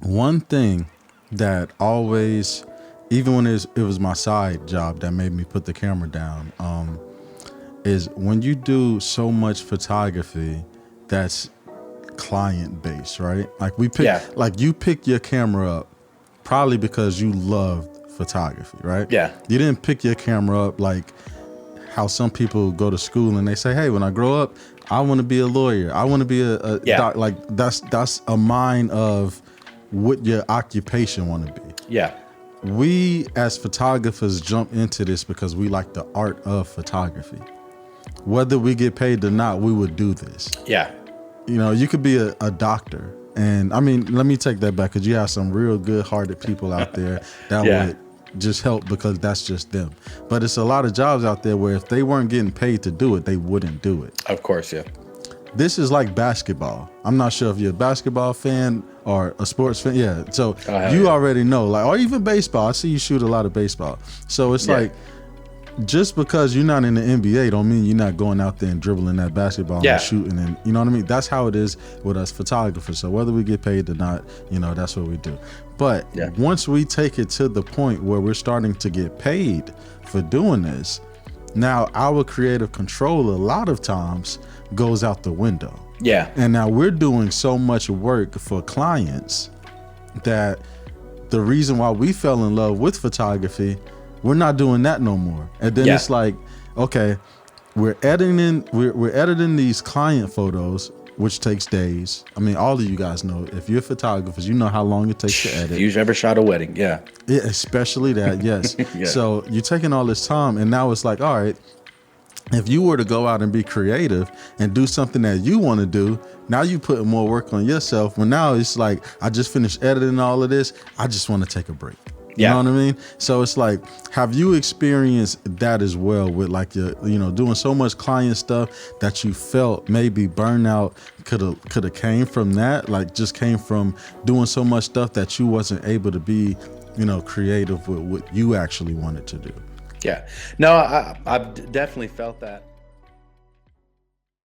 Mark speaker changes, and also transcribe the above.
Speaker 1: one thing that always, even when it was my side job that made me put the camera down, is when you do so much photography that's client based, right? Like
Speaker 2: Yeah.
Speaker 1: like you pick your camera up probably because you loved photography, right?
Speaker 2: Yeah.
Speaker 1: You didn't pick your camera up like how some people go to school and they say, hey, when I grow up, I want to be a lawyer. I want to be a
Speaker 2: Yeah.
Speaker 1: doc. Like that's a mind of what your occupation want to be.
Speaker 2: Yeah.
Speaker 1: We as photographers jump into this because we like the art of photography. Whether we get paid or not, we would do this.
Speaker 2: Yeah.
Speaker 1: You know, you could be a doctor. And I mean, let me take that back because you have some real good hearted people out there that
Speaker 2: Yeah.
Speaker 1: would just help because that's just them. But it's a lot of jobs out there where if they weren't getting paid to do it, they wouldn't do it.
Speaker 2: Of course. Yeah.
Speaker 1: This is like basketball. I'm not sure if you're a basketball fan or a sports fan. Yeah. So you already know, like, or even baseball. I see you shoot a lot of baseball. So it's like, just because you're not in the NBA don't mean you're not going out there and dribbling that basketball and shooting, and you know what I mean? That's how it is with us photographers. So whether we get paid or not, you know, that's what we do. But once we take it to the point where we're starting to get paid for doing this, now our creative control a lot of times goes out the window.
Speaker 2: Yeah.
Speaker 1: And now we're doing so much work for clients that the reason why we fell in love with photography, we're not doing that no more. And then it's like, okay, we're editing these client photos, which takes days. I mean, all of you guys know, if you're photographers, you know how long it takes to edit.
Speaker 2: If you've ever shot a wedding, yeah,
Speaker 1: especially that, yes. So you're taking all this time, and now it's like, all right, if you were to go out and be creative and do something that you want to do, now you putting more work on yourself. When now it's like, I just finished editing all of this, I just want to take a break. You know what I mean? So it's like, have you experienced that as well with like your, you know, doing so much client stuff that you felt maybe burnout could have came from that, like just came from doing so much stuff that you wasn't able to be, you know, creative with what you actually wanted to do?
Speaker 2: Yeah. No, I've definitely felt that.